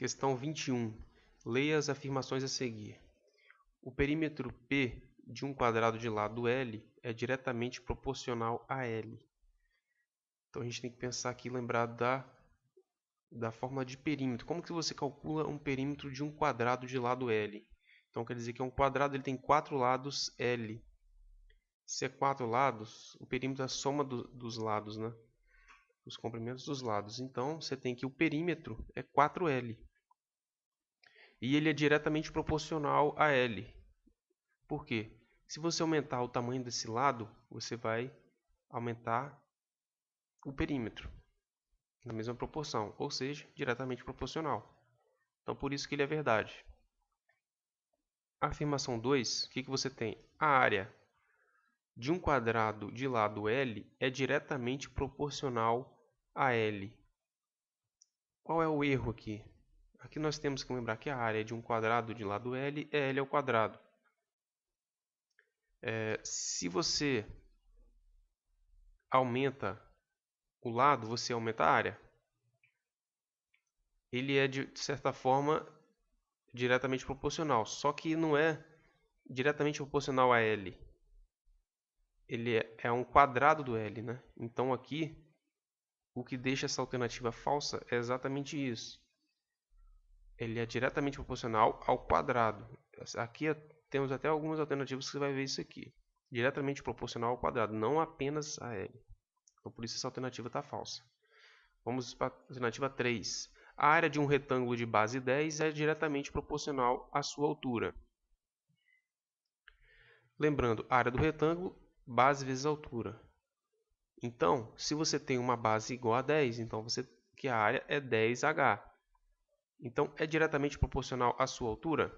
Questão 21. Leia as afirmações a seguir. O perímetro P de um quadrado de lado L é diretamente proporcional a L. Então a gente tem que pensar aqui e lembrar da fórmula de perímetro. Como que você calcula um perímetro de um quadrado de lado L? Então quer dizer que um quadrado ele tem 4 lados L. Se é 4 lados, o perímetro é a soma dos lados, né? Os comprimentos dos lados. Então você tem que o perímetro é 4L. E ele é diretamente proporcional a L. Por quê? Se você aumentar o tamanho desse lado, você vai aumentar o perímetro na mesma proporção, ou seja, diretamente proporcional. Então, por isso que ele é verdade. Afirmação 2, o que você tem? A área de um quadrado de lado L é diretamente proporcional a L. Qual é o erro aqui? Aqui nós temos que lembrar que a área de um quadrado de lado L é L ao quadrado. Se você aumenta o lado, você aumenta a área. Ele é, de certa forma, diretamente proporcional, só que não é diretamente proporcional a L. Ele é um quadrado do L, né? Então aqui, o que deixa essa alternativa falsa é exatamente isso. Ele é diretamente proporcional ao quadrado. Aqui temos até algumas alternativas que você vai ver isso aqui. Diretamente proporcional ao quadrado, não apenas a L. Então por isso essa alternativa está falsa. Vamos para a alternativa 3. A área de um retângulo de base 10 é diretamente proporcional à sua altura. Lembrando, a área do retângulo, base vezes altura. Então, se você tem uma base igual a 10, então que a área é 10H. Então, é diretamente proporcional à sua altura?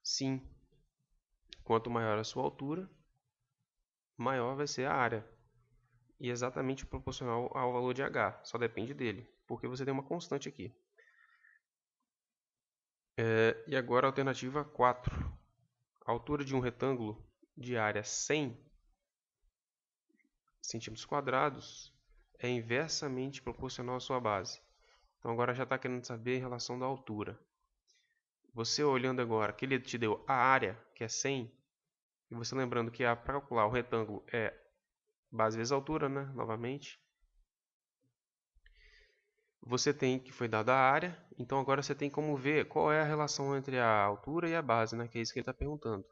Sim. Quanto maior a sua altura, maior vai ser a área. E exatamente proporcional ao valor de H. Só depende dele, porque você tem uma constante aqui. E agora a alternativa 4. A altura de um retângulo de área 100 cm² é inversamente proporcional à sua base. Então agora já está querendo saber em relação da altura. Você olhando agora que ele te deu a área, que é 100, e você lembrando que para calcular o retângulo é base vezes altura, né? Novamente. Você tem que foi dada a área, então agora você tem como ver qual é a relação entre a altura e a base, né? Que é isso que ele está perguntando.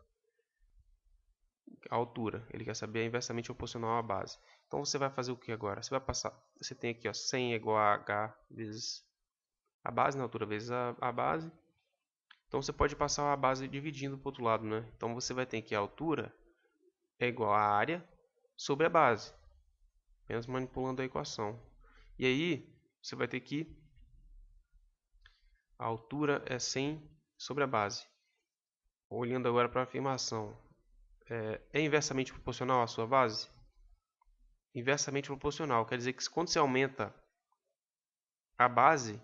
A altura, ele quer saber inversamente proporcional à base. Então você vai fazer o que agora? Você vai passar, você tem aqui, ó, 100 é igual a H vezes a base, na altura vezes a base. Então você pode passar a base dividindo para o outro lado, né? Então você vai ter que a altura é igual a área sobre a base, apenas manipulando a equação. E aí você vai ter que a altura é 100 sobre a base. Olhando agora para a afirmação, é inversamente proporcional à sua base? Inversamente proporcional, quer dizer que quando você aumenta a base,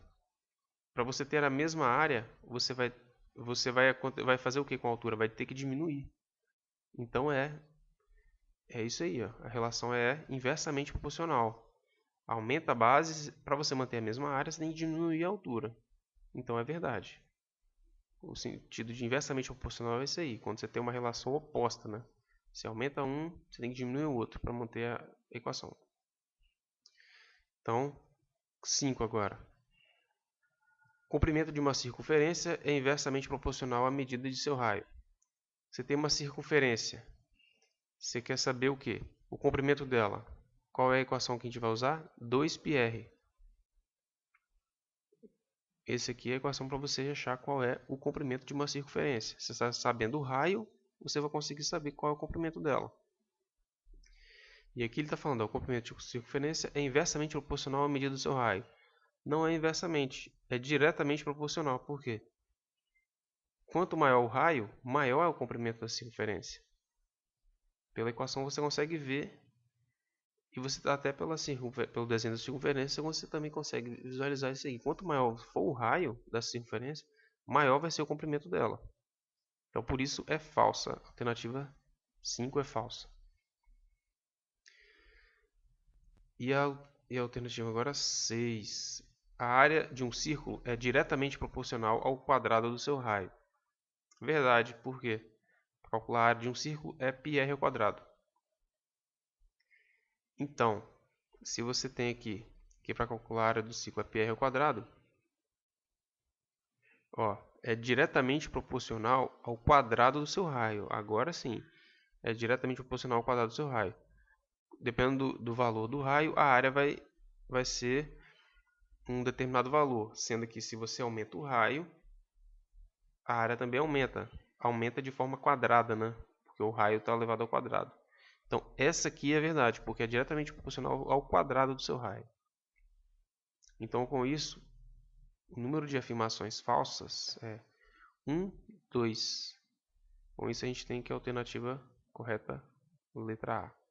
para você ter a mesma área, você vai fazer o que com a altura? Vai ter que diminuir. Então é isso aí, ó. A relação é inversamente proporcional. Aumenta a base, para você manter a mesma área, você tem que diminuir a altura. Então é verdade. O sentido de inversamente proporcional é isso aí, quando você tem uma relação oposta, né? Se aumenta um, você tem que diminuir o outro para manter a equação. Então, 5 agora. O comprimento de uma circunferência é inversamente proporcional à medida de seu raio. Você tem uma circunferência. Você quer saber o quê? O comprimento dela. Qual é a equação que a gente vai usar? 2πr. Essa aqui é a equação para você achar qual é o comprimento de uma circunferência. Você está sabendo o raio, você vai conseguir saber qual é o comprimento dela. E aqui ele está falando, o comprimento de circunferência é inversamente proporcional à medida do seu raio. Não é inversamente, é diretamente proporcional. Por quê? Quanto maior o raio, maior é o comprimento da circunferência. Pela equação você consegue ver, e você até pelo desenho da circunferência você também consegue visualizar isso aí. Quanto maior for o raio da circunferência, maior vai ser o comprimento dela. Então por isso é falsa. A alternativa 5 é falsa. E a alternativa agora 6. a área de um círculo é diretamente proporcional ao quadrado do seu raio. Verdade, por quê? Para calcular a área de um círculo é πr ao quadrado. Então, se você tem aqui que para calcular a área do círculo é πr ao quadrado, ó, é diretamente proporcional ao quadrado do seu raio. Agora sim, é diretamente proporcional ao quadrado do seu raio. Dependendo do valor do raio, a área vai ser um determinado valor, sendo que se você aumenta o raio, a área também aumenta. Aumenta de forma quadrada, né? Porque o raio está elevado ao quadrado. Então, essa aqui é verdade, porque é diretamente proporcional ao quadrado do seu raio. Então, com isso, o número de afirmações falsas é 1, 2. Com isso, a gente tem que a alternativa correta, letra A.